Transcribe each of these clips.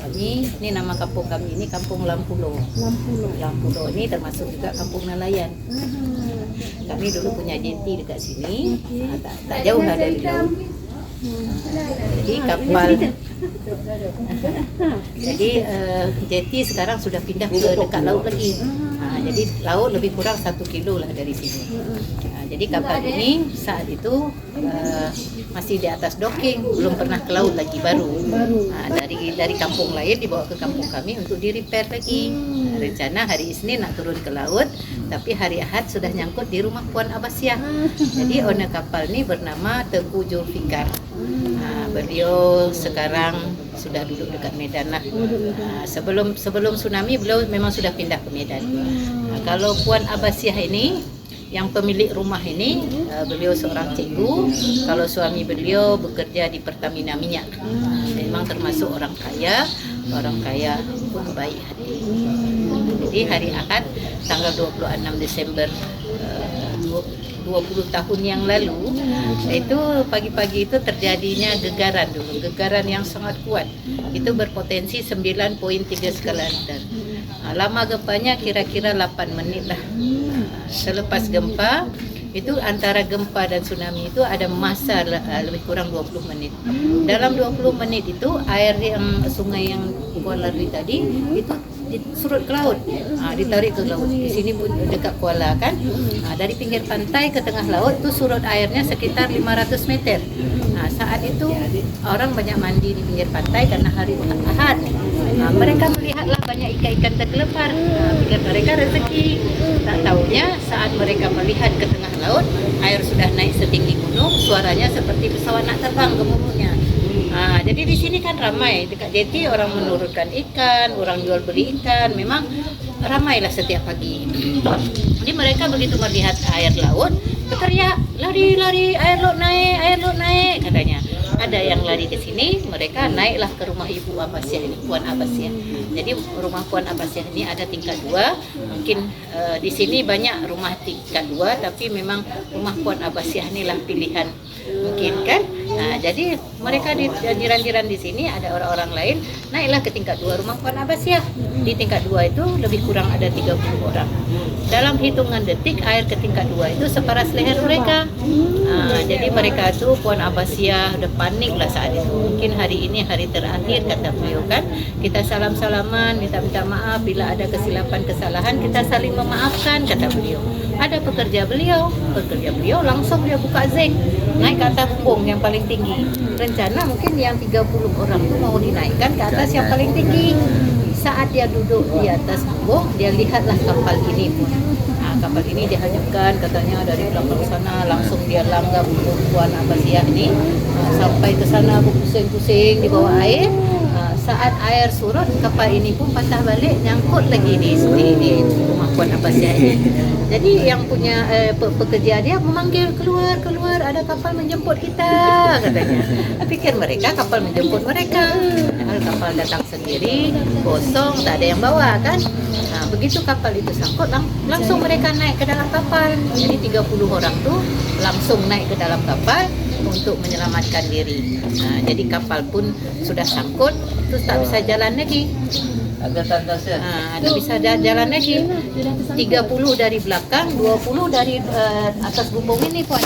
kami. Ini nama kampung kami ini Kampung Lampulo. Lampulo ini termasuk juga kampung nelayan. Kami dulu punya jeti dekat sini, tak jauh lah dari laut. Jadi kapal, jadi jeti sekarang sudah pindah ke dekat laut lagi. Jadi laut lebih kurang 1 kilo lah dari sini. Jadi kapal ini saat itu masih di atas docking, belum pernah ke laut lagi, baru. Dari kampung lain dibawa ke kampung kami untuk di repair lagi. Rencana hari Isnin nak turun ke laut, tapi hari Ahad sudah nyangkut di rumah Puan Abbasiyah. Jadi owner kapal ini bernama Tengku Zulfikar. Beliau sekarang sudah duduk dekat Medan lah. Sebelum tsunami beliau memang sudah pindah ke Medan. Kalau Puan Abbasiyah ini, yang pemilik rumah ini, beliau seorang cikgu. Kalau suami beliau bekerja di Pertamina Minyak. Memang termasuk orang kaya pun baik hati. Jadi hari Ahad tanggal 26 Desember 20 tahun yang lalu, itu pagi-pagi itu terjadinya gegaran yang sangat kuat. Itu berpotensi 9.3 skala Richter. Lama gempanya kira-kira 8 menit lah. Selepas gempa, itu antara gempa dan tsunami itu ada masa lebih kurang 20 menit. Dalam 20 menit itu air yang sungai yang Kuala Ri tadi itu surut ke laut, ditarik ke laut. Di sini pun dekat Kuala kan, dari pinggir pantai ke tengah laut itu surut airnya sekitar 500 meter. Saat itu orang banyak mandi di pinggir pantai karena hari Ahad. Mereka melihatlah banyak ikan-ikan tergelepar, pikir mereka rezeki. Tak tahunya saat mereka melihat ke tengah laut, air sudah naik setinggi gunung, suaranya seperti pesawat nak terbang gemuruhnya. Jadi di sini kan ramai, dekat jeti orang menurunkan ikan, orang jual beli ikan, memang ramailah setiap pagi. Jadi mereka begitu melihat air laut, berteriak, lari, air laut naik, katanya. Ada yang lari ke sini, mereka naiklah ke rumah Ibu Abbasiyah ini, Puan Abbasiyah. Jadi rumah Puan Abbasiyah ini ada tingkat 2. Mungkin di sini banyak rumah tingkat 2, tapi memang rumah Puan Abbasiyah inilah pilihan mungkin kan. Jadi mereka di jiran-jiran di sini ada orang-orang lain naiklah ke tingkat 2 rumah Puan Abbasiyah. Di tingkat 2 itu lebih kurang ada 30 orang. Dalam hitungan detik air ke tingkat 2 itu separas leher mereka. Jadi mereka itu Puan Abbasiyah udah panik lah saat itu. Mungkin hari ini hari terakhir kata beliau kan. Kita salam-salaman, minta maaf bila ada kesalahan kita saling memaafkan kata beliau. Ada pekerja beliau langsung dia buka zinc, naik ke atas pung yang paling tinggi. Rencana mungkin yang 30 orang itu mau dinaikkan ke atas yang paling tinggi. Saat dia duduk di atas punggung, dia lihatlah kapal ini pun. Kapal ini dihanyutkan katanya dari belakang sana, langsung dia langgar Puan Abbasiyah ini sampai ke sana berpusing-pusing di bawah air. Saat air surut, kapal ini pun patah balik, nyangkut lagi di rumah Puan Abbasiyah ini. Jadi yang punya pekerja dia memanggil keluar, ada kapal menjemput kita katanya. Pikir mereka kapal menjemput mereka. Padahal kapal datang sendiri, kosong, tak ada yang bawa kan. Begitu kapal itu sangkut, langsung mereka naik ke dalam kapal. Jadi 30 orang tuh langsung naik ke dalam kapal untuk menyelamatkan diri. Jadi kapal pun sudah sangkut, terus tak bisa jalan lagi. Tak bisa jalan lagi. 30 dari belakang, 20 dari atas bumbung ini Puan.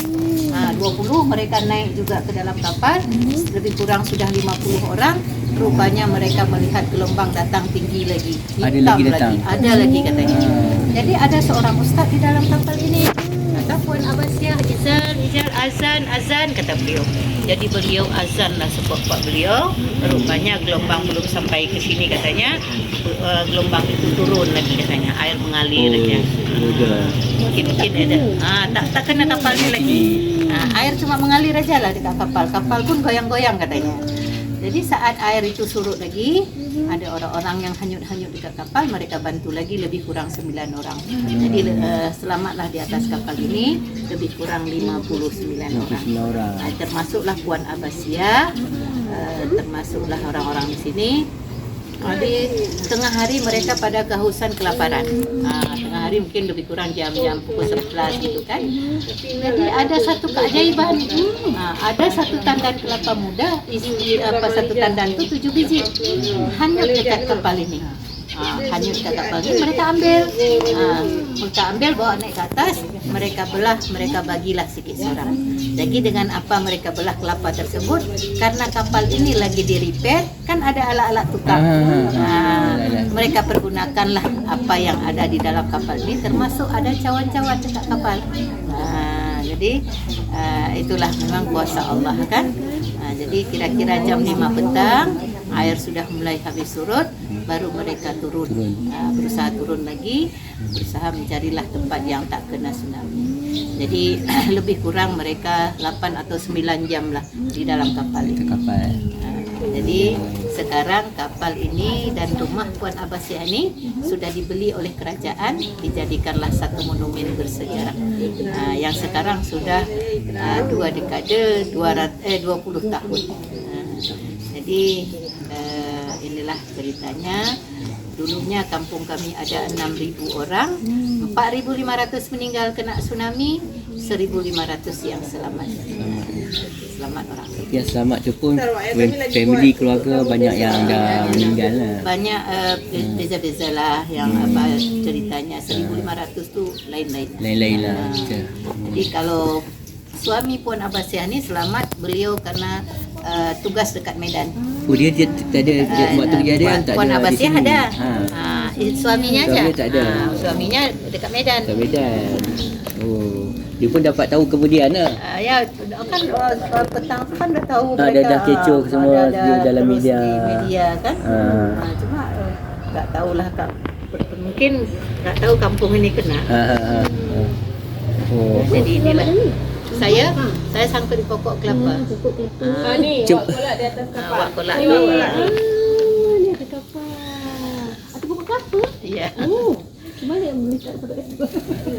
20 mereka naik juga ke dalam kapal, lebih kurang sudah 50 orang. Rupanya mereka melihat gelombang datang tinggi lagi, hitam lagi, ada lagi katanya. Jadi ada seorang ustaz di dalam kapal ini. Kata Puan Abbasiyah, Izal, azan, kata beliau. Jadi beliau azan lah sebab beliau. Rupanya gelombang belum sampai ke sini katanya. Gelombang itu turun lagi katanya, air mengalir aja. Mungkin ada. Tak kena kapal ni lagi. Air cuma mengalir aja lah dekat kapal. Kapal pun goyang-goyang katanya. Jadi saat air itu surut lagi, ada orang-orang yang hanyut-hanyut dekat kapal, mereka bantu lagi lebih kurang 9 orang. Jadi selamatlah di atas kapal ini lebih kurang 59 orang. Termasuklah Puan Abbasiyah, termasuklah orang-orang di sini. Di tengah hari mereka pada kehausan kelaparan. Tengah hari mungkin lebih kurang jam-jam pukul 11 gitu kan. Jadi ada satu keajaiban. Ada satu tandan kelapa muda, satu tandan itu 7 biji. Hanyut dekat kapal ini. Hanyut dekat kapal ini mereka ambil. Mereka ambil bawa naik ke atas, mereka belah, mereka bagilah sikit seorang. Jadi dengan apa mereka belah kelapa tersebut, karena kapal ini lagi di repair, kan ada alat-alat tukang. Mereka pergunakanlah apa yang ada di dalam kapal ini, termasuk ada cawan-cawan dekat kapal. Jadi itulah memang kuasa Allah kan. Jadi kira-kira jam 5 petang air sudah mulai habis surut, baru mereka turun. Berusaha turun lagi, berusaha mencarilah tempat yang tak kena tsunami. Jadi lebih kurang mereka 8 atau 9 jam lah di dalam kapal itu. Jadi sekarang kapal ini dan rumah Puan Abbasiyah ini sudah dibeli oleh kerajaan, dijadikanlah satu monumen bersejarah. Yang sekarang sudah 2 dekade 20 tahun. Jadi inilah ceritanya. Dulunya kampung kami ada 6.000 orang, 4.500 meninggal kena tsunami, 1.500 yang selamat. Selamat orang. Yang selamat tu pun family keluarga banyak yang dah meninggal lah. Banyak beza-beza lah yang apa ceritanya. 1.500 tu lain-lain. Lain-lain lah. Jadi kalau suami Puan Abbasiyah ni selamat, beliau karena tugas dekat Medan. Oh dia tak ada waktu kejadian tak ada. Puan Abbasiyah ada. Suaminya aja. Suaminya tak ada. Suaminya dekat Medan. Dekat Medan. Oh, dia pun dapat tahu kemudian lah. Ya kan petang tu kan dah tahu dah kecoh semua dalam terus media. Di media kan. Cuma tak tahulah Kak. Mungkin tak tahu kampung ini kena. Oh. Jadi inilah. Saya sangkut di pokok kelapa. Ni awak kolak di atas kapal. Awak kolak tu. Ni ada kapal. Ada pokok kelapa? Ya. Mana yang boleh tak dapat itu?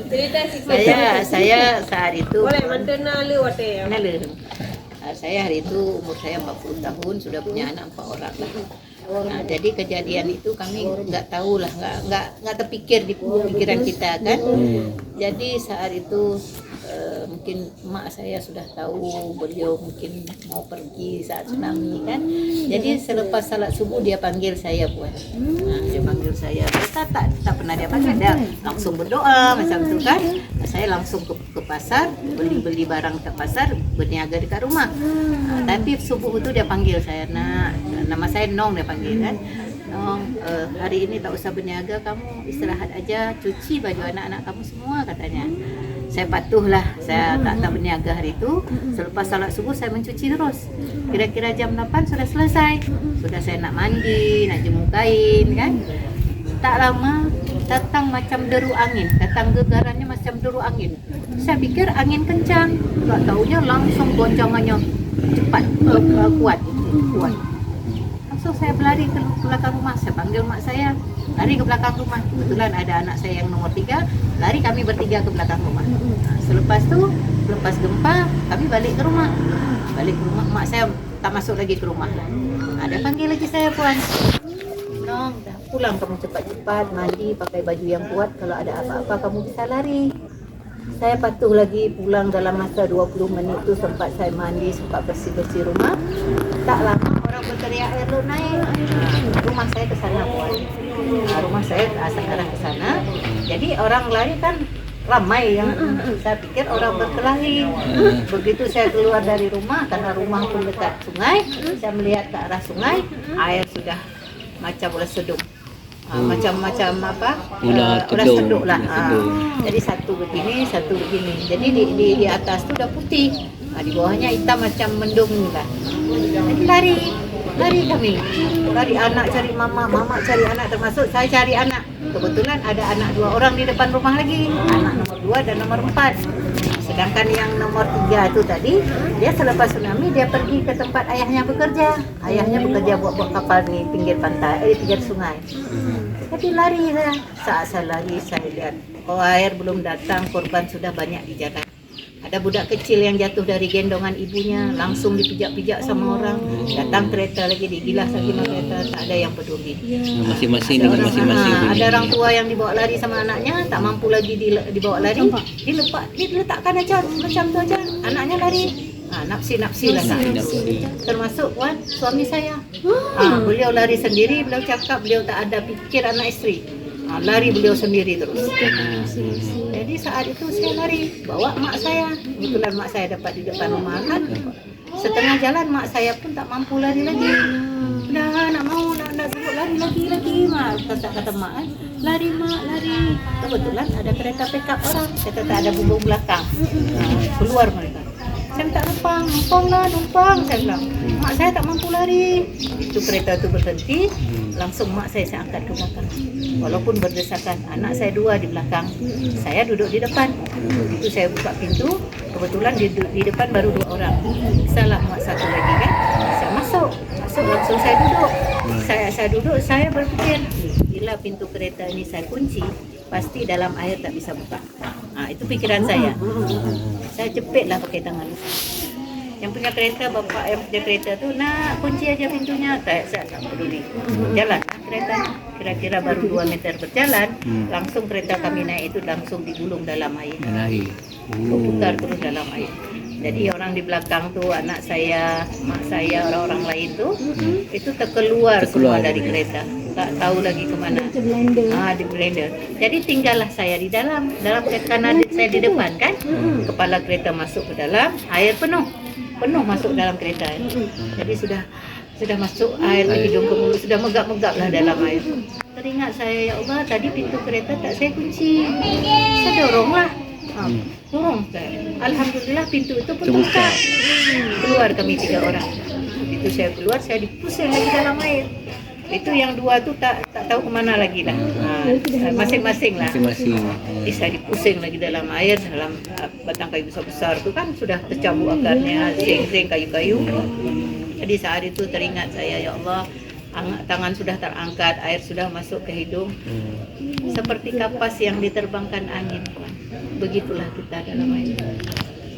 Cerita sikit. Saya saat itu Boleh mantena le wate. Nala. Saya hari itu umur saya 40 tahun, sudah punya anak 4 orang lah. Jadi kejadian itu kami nggak tahu lah, nggak terpikir di pikiran kita kan. Jadi saat itu mungkin mak saya sudah tahu beliau mungkin mau pergi saat tsunami kan. Jadi selepas salat subuh dia panggil saya Puan. Dia panggil saya. Kita tak pernah dia panggil, dia langsung berdoa macam tu kan. Saya langsung ke pasar, beli barang ke pasar, berniaga dekat rumah. Tapi subuh itu dia panggil saya, nama saya Nong dia panggil kan. Nong, hari ini tak usah berniaga, kamu istirahat aja, cuci baju anak-anak kamu semua katanya. Saya patuhlah, saya tak berniaga hari itu. Selepas salat subuh saya mencuci terus. Kira-kira jam 8 sudah selesai. Sudah saya nak mandi, nak jemur kain kan. Tak lama datang macam deru angin, datang gegarannya macam deru angin. Saya pikir angin kencang, tak taunya langsung goncangannya cepat, kuat. Langsung saya berlari ke belakang rumah, saya panggil mak saya, lari ke belakang rumah. Kebetulan ada anak saya yang nomor 3, lari kami bertiga ke belakang rumah. Selepas gempa, kami balik ke rumah. Mak saya tak masuk lagi ke rumah. Dia panggil lagi saya, Puan. Nong, dah pulang kamu cepat-cepat, mandi, pakai baju yang kuat. Kalau ada apa-apa kamu bisa lari. Saya patuh lagi pulang dalam masa 20 menit tu, sempat saya mandi, sempat bersih-bersih rumah. Tak lama orang berteriak air laut naik. Rumah saya ke sana, Puan. Rumah saya sekarang ke sana. Jadi orang lari kan ramai yang saya pikir orang berkelahi. Begitu saya keluar dari rumah, karena rumah pun dekat sungai, saya melihat ke arah sungai, air sudah macam ular seduk. Macam-macam apa? Ular seduk lah. Jadi satu begini. Jadi di atas tu dah putih. Di bawahnya hitam macam mendung lah. Jadi lari kami. Lari anak cari mama cari anak, termasuk saya cari anak. Kebetulan ada anak 2 orang di depan rumah lagi. Anak nomor 2 dan nomor 4. Sedangkan yang nomor 3 itu tadi, dia selepas tsunami dia pergi ke tempat ayahnya bekerja. Ayahnya bekerja buat kapal di pinggir pantai, pinggir sungai. Jadi lari saya. Saat saya lari saya lihat, air belum datang, korban sudah banyak di jalan. Ada budak kecil yang jatuh dari gendongan ibunya, langsung dipijak-pijak sama orang. Datang kereta lagi, digilas lagi sama kereta, tak ada yang peduli. Masing-masing Ada dengan orang, masing-masing ada bunyi. orang tua yang dibawa lari sama anaknya, tak mampu lagi dibawa lari, diletakkan aja macam tu aja, anaknya lari. Nafsi-nafsi lah nak. Termasuk suami saya. Beliau lari sendiri, beliau cakap beliau tak ada fikir anak isteri. Lari beliau sendiri terus. Jadi saat itu saya lari, bawa mak saya. Kebetulan mak saya dapat di depan rumah kan. Setengah jalan mak saya pun tak mampu lari lagi. Dah nak mau nak sebut lari lagi mak. Kata mak kan, lari mak lari. Kebetulan ada kereta pick up orang. Saya kata ada bumbung belakang. Keluar mereka. Saya minta numpang, saya bilang. Mak saya tak mampu lari. Itu kereta itu berhenti, langsung mak saya angkat ke belakang. Walaupun berdesakan, anak saya 2 di belakang, saya duduk di depan. Itu saya buka pintu, kebetulan di depan baru 2 orang. Salah mak satu lagi kan. Saya masuk langsung saya duduk. Saya duduk, saya berpikir, bila pintu kereta ini saya kunci, pasti dalam air tak bisa buka. Itu pikiran saya. Saya jepitlah pakai tangan. Yang punya kereta, bapak yang punya kereta tu, nak kunci aja pintunya. Saya tak peduli. Jalan kereta, kira-kira baru 2 meter berjalan, langsung kereta kami naik itu langsung digulung dalam air. Berputar terus dalam air. Jadi orang di belakang tu, anak saya, mak saya, orang-orang lain tu, itu terkeluar semua dari kereta. Tak tahu lagi ke mana. Di blender. Jadi tinggallah saya di dalam kereta, karena saya di depan kan. Kepala kereta masuk ke dalam, air penuh masuk dalam kereta. Jadi sudah masuk air ke hidung ke mulut, sudah megap-megap lah dalam air. Teringat saya, ya Allah, tadi pintu kereta tak saya kunci. Saya doronglah. Dorong saya. Alhamdulillah pintu itu pun terbuka. Keluar kami 3 orang. Itu saya keluar, saya dipusing lagi dalam air. Itu yang 2 tu tak tahu kemana lagi lah. Masing-masing lah. Saya dipusing lagi dalam air, dalam batang kayu besar-besar tu kan sudah tercabuk akarnya, zeng-zeng kayu-kayu. Jadi saat itu teringat saya, ya Allah, tangan sudah terangkat, air sudah masuk ke hidung. Seperti kapas yang diterbangkan angin. Begitulah kita dalam air.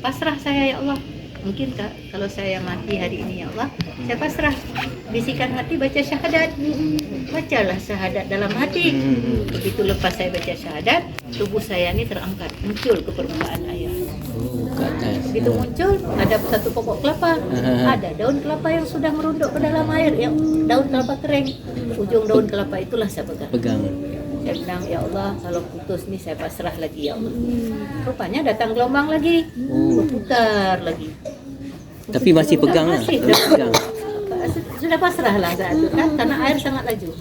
Pasrah saya, ya Allah. Mungkin kalau saya mati hari ini, ya Allah, saya pasrah. Bisikan hati baca syahadat. Bacalah syahadat dalam hati. Begitu lepas saya baca syahadat, tubuh saya ini terangkat, muncul ke permukaan air. Begitu muncul, ada satu pokok kelapa. Ada daun kelapa yang sudah merunduk ke dalam air, yang daun kelapa kering. Ujung daun kelapa itulah saya pegang. Saya bilang, ya Allah, kalau putus ni saya pasrah lagi, ya Allah. Rupanya datang gelombang lagi, berputar lagi. Tapi masih pegang lah. Sudah pasrah lah saat itu kan, karena air sangat laju.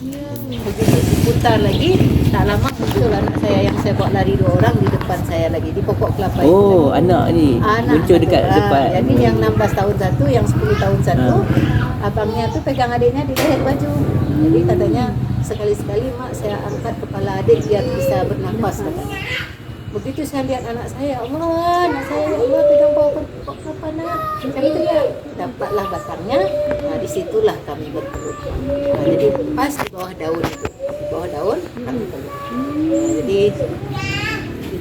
Begitu diputar lagi, tak lama muncul anak saya yang saya bawa lari 2 orang di depan saya lagi, di pokok kelapa itu. Anak ni muncul dekat depan. Jadi yang 16 tahun satu, yang 10 tahun satu, abangnya tu pegang adiknya di leher baju. Jadi katanya, sekali-sekali mak saya angkat kepala adik biar bisa bernafas katanya. Begitu saya lihat anak saya, Allah, anak saya, ya Allah, pegang pokok kelapa nak. Saya teriak, dapatlah batangnya. Disitulah kami berpeluk. Jadi pas di bawah daun itu, di bawah daun kami peluk. Jadi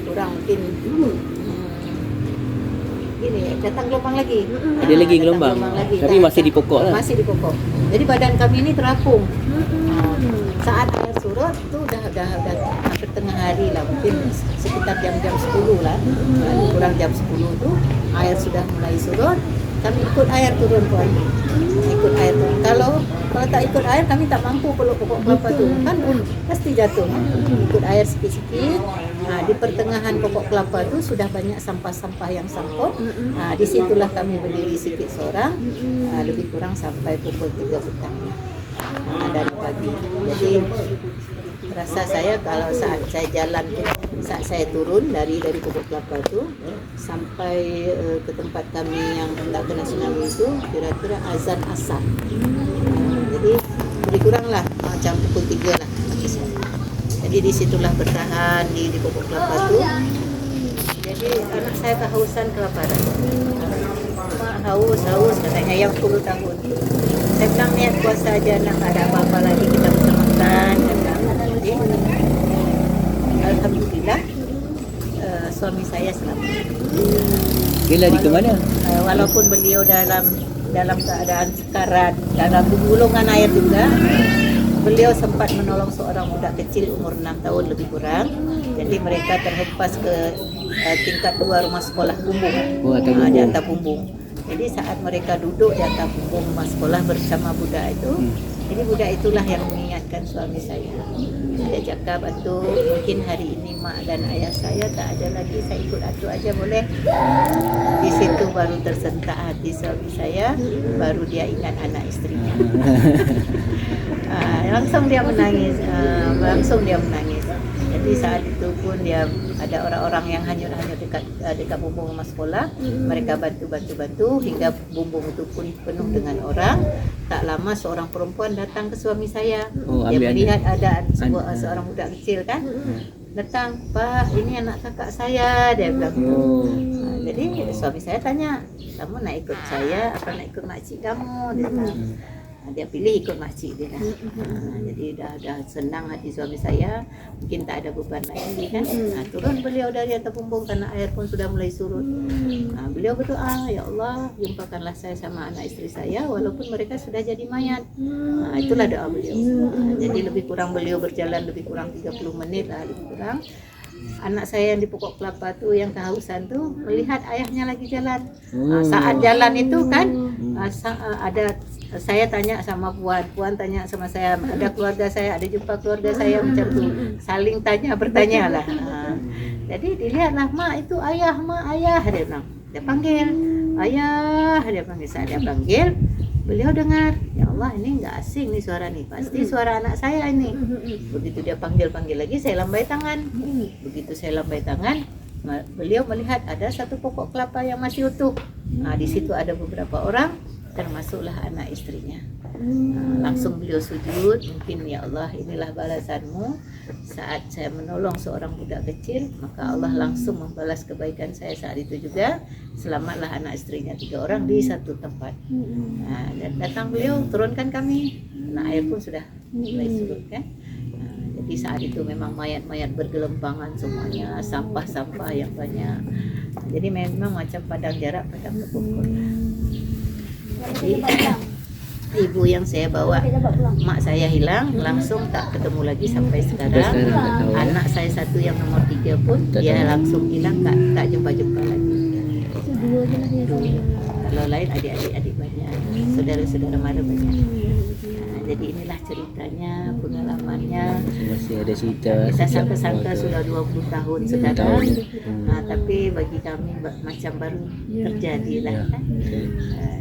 kurang mungkin gini, datang gelombang lagi. Ada lagi gelombang lagi. Tapi masih di pokok lah. Masih di pokok. Jadi badan kami ini terapung. Saat air surut tu dah hampir tengah hari lah, mungkin sekitar jam 10 lah. Kurang jam 10 tu air sudah mulai surut. Kami ikut air turun pun. Ikut air turun. Kalau tak ikut air kami tak mampu peluk pokok kelapa tu. Kan pasti jatuh. Ikut air sikit-sikit. Di pertengahan pokok kelapa tu sudah banyak sampah-sampah yang sangkut. Di situlah kami berdiri sikit seorang. Lebih kurang sampai pukul 3 petang. Dari pagi. Jadi rasa saya kalau saat saya jalan, saat saya turun dari pokok kelapa itu sampai ke tempat kami yang tak kena tsunami itu kira-kira azan asar. Jadi lebih kurang lah macam pukul 3 lah. Jadi disitulah bertahan di pokok kelapa itu. Jadi anak saya kehausan kelaparan. Haus katanya yang 10 tahun. Saya bilang niat puasa aja, nak ada apa-apa lagi kita bisa makan. Jadi alhamdulillah suami saya selamat. Dia lari ke mana? Walaupun beliau dalam keadaan sekarat, dalam gulungan air juga, beliau sempat menolong seorang budak kecil umur 6 tahun lebih kurang. Jadi mereka terhempas ke tingkat 2 rumah sekolah Bumbung. Oh, atas Di bumbung. atas Bumbung. Jadi saat mereka duduk di atas bumbung rumah sekolah bersama budak itu, jadi budak itulah yang mengingatkan suami saya. Dia cakap, "Atu, mungkin hari ini mak dan ayah saya tak ada lagi, saya ikut Atu aja boleh?" Di situ baru tersentak hati suami saya, baru dia ingat anak istrinya. Langsung dia menangis, Jadi saat itu pun dia ada orang-orang yang hanyut-hanyut dekat bumbung rumah sekolah. Mereka bantu hingga bumbung itu pun penuh dengan orang. Tak lama seorang perempuan datang ke suami saya. Oh, Dia ambil melihat ada seorang budak kecil kan. Datang, "Pak, ini anak kakak saya," dia bilang. Jadi suami saya tanya, "Kamu nak ikut saya apa nak ikut makcik kamu?" Dia bilang. Dia pilih ikut makcik dia lah. Jadi dah senang hati suami saya, mungkin tak ada beban lagi kan. Turun beliau dari atas bumbung karena air pun sudah mulai surut. Beliau berdoa, "Ya Allah, jumpakanlah saya sama anak istri saya walaupun mereka sudah jadi mayat." Itulah doa beliau. Jadi lebih kurang beliau berjalan lebih kurang 30 menit lah lebih kurang. Anak saya yang di pokok kelapa tuh yang kehausan tuh melihat ayahnya lagi jalan. Saat jalan itu kan saya tanya sama puan tanya sama saya, ada keluarga saya, ada jumpa keluarga saya macam tu, saling bertanya lah. Jadi dilihatlah, "Mak itu ayah, mak ayah," dia bilang. Dia panggil, "Ayah," dia panggil. Saat dia panggil, beliau dengar, "Ya Allah, ini enggak asing nih suara nih, pasti suara anak saya ini." Begitu dia panggil lagi, saya lambai tangan. Begitu saya lambai tangan, beliau melihat ada satu pokok kelapa yang masih utuh. Di situ ada beberapa orang, termasuklah anak istrinya. Langsung beliau sujud, mungkin, "Ya Allah, inilah balasanmu saat saya menolong seorang budak kecil, maka Allah langsung membalas kebaikan saya saat itu juga. Selamatlah anak istrinya 3 orang di satu tempat." Dan datang beliau turunkan kami, nah air pun sudah mulai surut kan. Jadi saat itu memang mayat-mayat bergelembangan semuanya, sampah-sampah yang banyak. Jadi memang macam padang jarak, padang terpukul. Jadi ibu yang saya bawa, mak saya hilang, langsung tak ketemu lagi sampai sekarang. Anak saya satu yang nomor 3 pun dia langsung hilang, tak jumpa-jumpa lagi. Kalau lain adik-adik banyak, saudara-saudara mara banyak. Jadi inilah ceritanya, pengalamannya. Masih ada cerita. Kita sangka-sangka sudah 20 tahun sekarang, tapi bagi kami macam baru terjadi lah kan.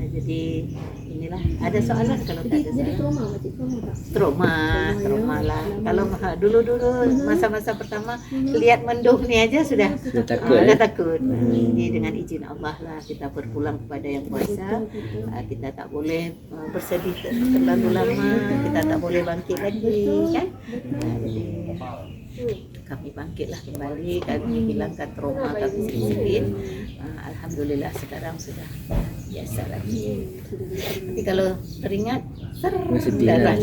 Jadi inilah, ada soalan kalau tak ada Jadi soalan. trauma lah. Kalau dulu masa-masa pertama lihat mendung ni aja sudah takut. Jadi dengan izin Allah lah kita berpulang kepada Yang Kuasa. Kita tak boleh bersedih terlalu lama, kita tak boleh bangkit lagi kan. Jadi kami bangkitlah kembali, kami hilangkan trauma kami sedikit. Alhamdulillah sekarang sudah biasa lagi. Tapi kalau teringat sedih lah.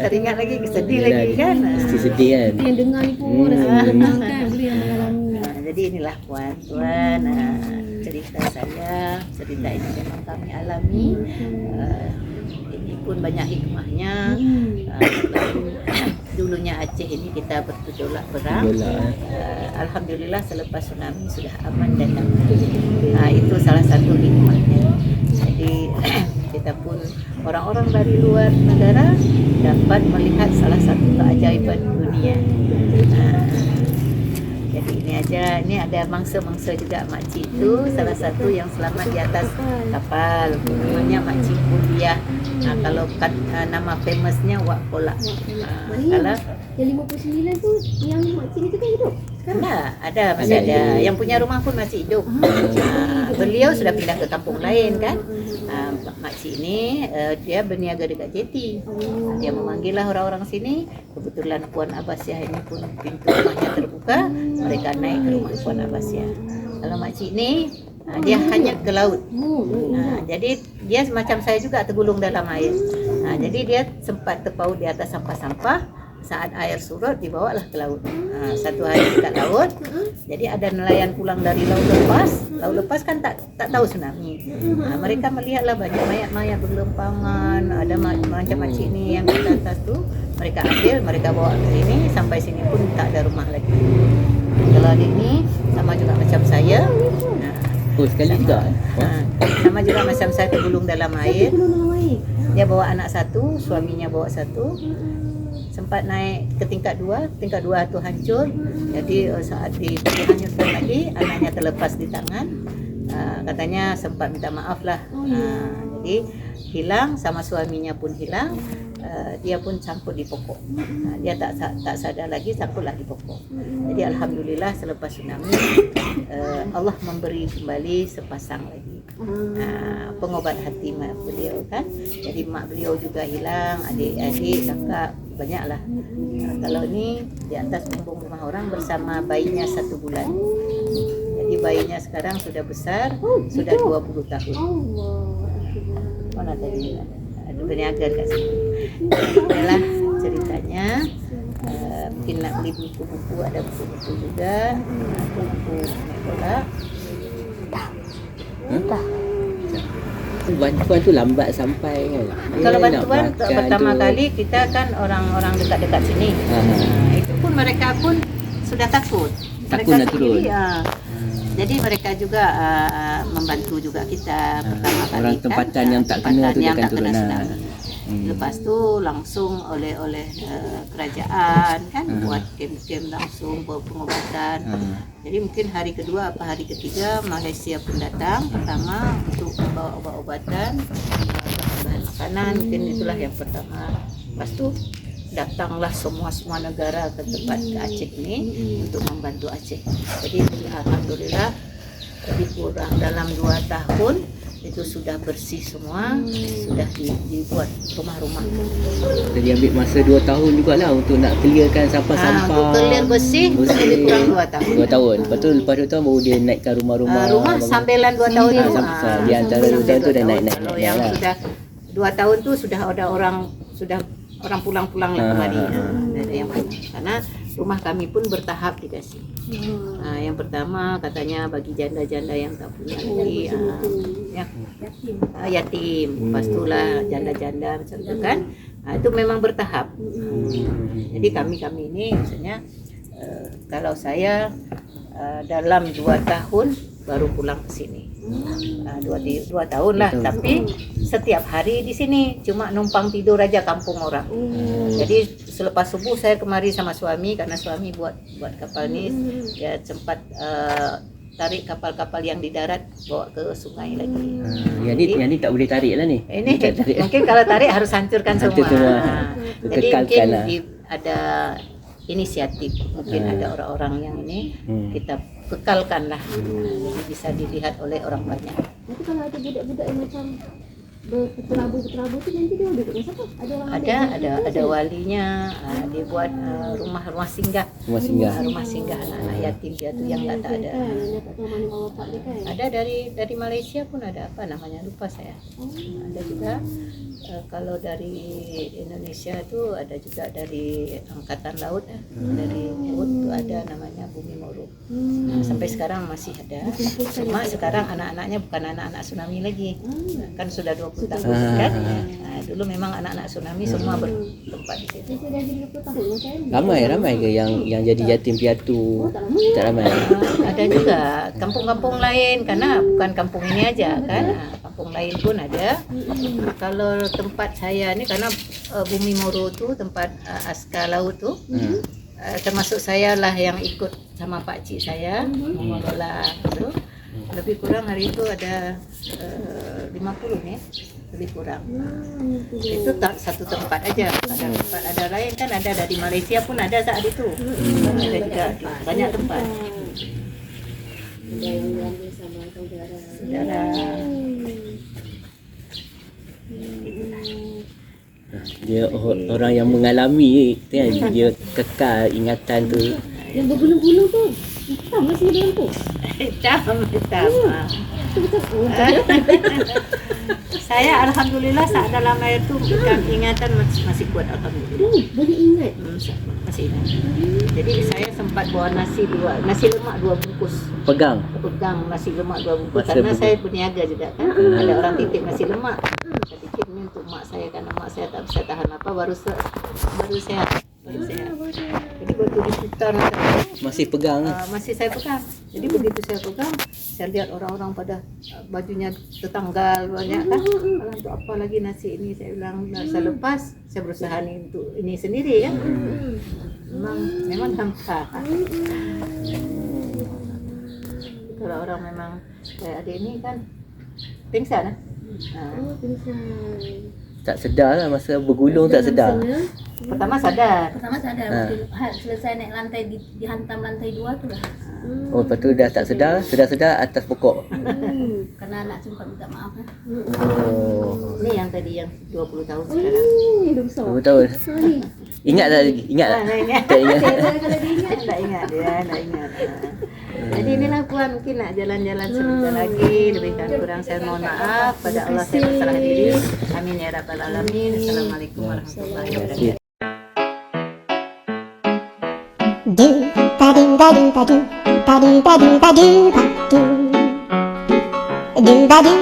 teringat lagi sedih lagi kan. Mesti sedih kan. yang dengar ni pun rasa senang kan, boleh yang mengalami. Jadi inilah puan cerita saya, cerita ini memang kami alami. Ini pun banyak hikmahnya. Dulunya Aceh ini kita bergejolak perang. Alhamdulillah selepas tsunami sudah aman dan damai. Itu salah satu hikmahnya. Jadi kita pun orang-orang dari luar negara dapat melihat salah satu keajaiban dunia. Jadi ini aja, ini ada mangsa-mangsa juga makcik itu, salah satu yang selamat di atas kapal, namanya Makcik Mulia. Kalau nama famousnya Wak Polak. Kalau Yang 59 tu, yang makcik itu kan hidup? masih ada. Yang punya rumah pun masih hidup. Beliau sudah pindah ke kampung lain kan. Makcik ini dia berniaga dekat jeti. Dia memanggil lah orang-orang sini. Kebetulan Puan Abbasiah ini pun pintu rumahnya terbuka. Mereka naik ke rumah Puan Abbasiah. Kalau makcik ini dia hanyut ke laut. Jadi dia macam saya juga tergulung dalam air. Jadi dia sempat terpaut di atas sampah-sampah. saat air surut dibawalah ke laut. Satu hari dekat laut, jadi ada nelayan pulang dari laut lepas kan tak tahu tsunami. Mereka melihatlah banyak mayat-mayat bergelimpangan, ada macam macam ni yang di atas tu, mereka ambil, mereka bawa ke sini, sampai sini pun tak ada rumah lagi. Kalau adik ni sama juga macam saya. Oh, sekali juga. Sama juga macam saya tergulung dalam air. Dia bawa anak satu, suaminya bawa satu. Sempat naik ke tingkat 2 tu hancur. Jadi saat dihanyutkan lagi, anaknya terlepas di tangan. Katanya sempat minta maaf lah. Jadi hilang, sama suaminya pun hilang. Dia pun sangkut di pokok. Dia tak sadar lagi, sangkutlah di pokok. Jadi alhamdulillah selepas tsunami Allah memberi kembali sepasang lagi pengobat hati mak beliau kan. Jadi mak beliau juga hilang, adik-adik, kakak banyaklah. Kalau ni di atas bumbung rumah orang bersama bayinya 1 bulan. Jadi bayinya sekarang sudah besar, sudah 20 tahun. Mana tadi? Ada berniaga kat sini. Inilah ceritanya. Mungkin nak beli buku-buku, ada buku-buku juga. Buku bola. Bantuan tu lambat sampai kan. Kalau bantuan pertama kali kita kan orang-orang dekat-dekat sini. Itu pun mereka pun sudah takut. Takut nak turun. Jadi mereka juga membantu juga kita pertama kali. Orang tempatan yang tak kena tu dia akan turun. Lepas tu langsung oleh kerajaan kan buat kem-kem langsung buat pengobatan. Jadi mungkin hari kedua apa hari ketiga Malaysia pun datang pertama untuk membawa obat-obatan, bahan makanan, mungkin itulah yang pertama. Lepas tu datanglah semua negara ke tempat ke Aceh ini untuk membantu Aceh. Jadi alhamdulillah lebih kurang dalam 2 tahun itu sudah bersih semua, sudah dibuat rumah-rumah. Jadi ambil masa 2 tahun jugalah untuk nak clearkan sampah-sampah. Untuk clear bersih lebih kurang 2 tahun. 2 tahun. Lepas tu lepas 2 tahun baru dia naikkan rumah-rumah. Rumah sambilan 2 tahun tu. Di antara 2 tahun tu dah naik. Kalau yang sudah 2 tahun tu sudah ada orang pulang-pulang lah kemari. Ada yang pulang. Karena rumah kami pun bertahap dikasih. Yang pertama katanya bagi janda-janda yang tak punya lagi, yatim. Lepas itulah janda-janda macam tu kan. Itu memang bertahap. Jadi kami ini misalnya kalau saya dalam 2 tahun baru pulang ke sini. 2 tahun lah, tapi setiap hari di sini cuma numpang tidur aja kampung orang. Jadi selepas subuh saya kemari sama suami karena suami buat kapal ni, dia sempat tarik kapal-kapal yang di darat bawa ke sungai lagi. Yang ni tak boleh tarik lah ni. Ini mungkin kalau tarik harus hancurkan semua. Jadi mungkin ada inisiatif, mungkin ada orang-orang yang ini kita kekalkanlah, jadi bisa dilihat oleh orang banyak. Tapi kalau ada budak-budak yang macam berterabu tu nanti dia duduk dengan siapa? Ada orang ada walinya, dia buat rumah singgah. Rumah singgah anak-anak yatim piatu yang tak ada. Tak tahu mana bapak dia kan. Ada dari Malaysia pun ada, apa namanya lupa saya. Ada juga kalau dari Indonesia tu ada juga dari Angkatan Laut, dari laut tu ada namanya Bumi Moro. Sampai sekarang masih ada. Cuma sekarang anak-anaknya bukan anak-anak tsunami lagi. Kan sudah 20 tahun kan. Dulu memang anak-anak tsunami semua bertempat di situ. Sudah jadi 20 tahun kan. Ramai ke yang jadi yatim piatu? Tak ramai. Ada juga kampung-kampung lain, karena bukan kampung ini aja kan. Kampung lain pun ada. Kalau tempat saya ni karena Bumi Moro tu tempat askar laut tu. Termasuk saya lah yang ikut sama Pak Cik saya mengelola tu. Lebih kurang hari itu ada 50 ni, lebih kurang. Itu tak satu tempat aja, ada tempat ada lain kan, ada dari Malaysia pun ada saat itu. Ada juga banyak tempat. Saudara. Dia orang yang mengalami kan, dia kekal ingatan tu. Yang berbulung-bulung tu hitam masih dalam tu. Hitam. Betul-betul. Saya alhamdulillah saat dalam air tu ingatan masih kuat alhamdulillah. Boleh ingat. Masih ingat. Jadi saya sempat bawa nasi lemak 2 bungkus. Pegang. Pegang nasi lemak 2 bungkus Masa karena betul. saya berniaga juga kan. Ada orang titip nasi lemak. Saya titip ni untuk mak saya karena mak saya tak bisa tahan apa baru sehat. Jadi waktu diputar Masih pegang. masih saya pegang. Jadi begitu saya pegang, saya lihat orang-orang pada bajunya tertanggal banyak kan. Alah, untuk apa lagi nasi ini? Saya bilang saya lepas, saya berusaha ni untuk ini sendiri kan. Memang hampa. Kalau orang memang kayak adik ini kan pingsan. Oh, pingsan. Tak sedar lah masa bergulung tak sedar. Pertama sadar. Pertama sadar, selesai naik lantai, dihantam lantai 2 tu lah. Oh, lepas tu dah tak sedar, sedar atas pokok. Karena anak sempat minta maaf kan. Oh, Ini yang tadi yang 20 tahun sekarang. Dah besar. 2 tahun. Sorry. Ingat tak lagi? Ingat tak? Tak ingat. Tak ingat. Terror kalau dia ingat. Tak ingat dia, tak ingat. Jadi inilah Puan, mungkin nak jalan-jalan sebentar lagi. Lebih kurang saya mohon maaf. Pada Allah saya berserah diri. Amin ya rabbal alamin. Assalamualaikum warahmatullahi wabarakatuh. Do ba do ba do ba do ba do ba do ba do ba do ba do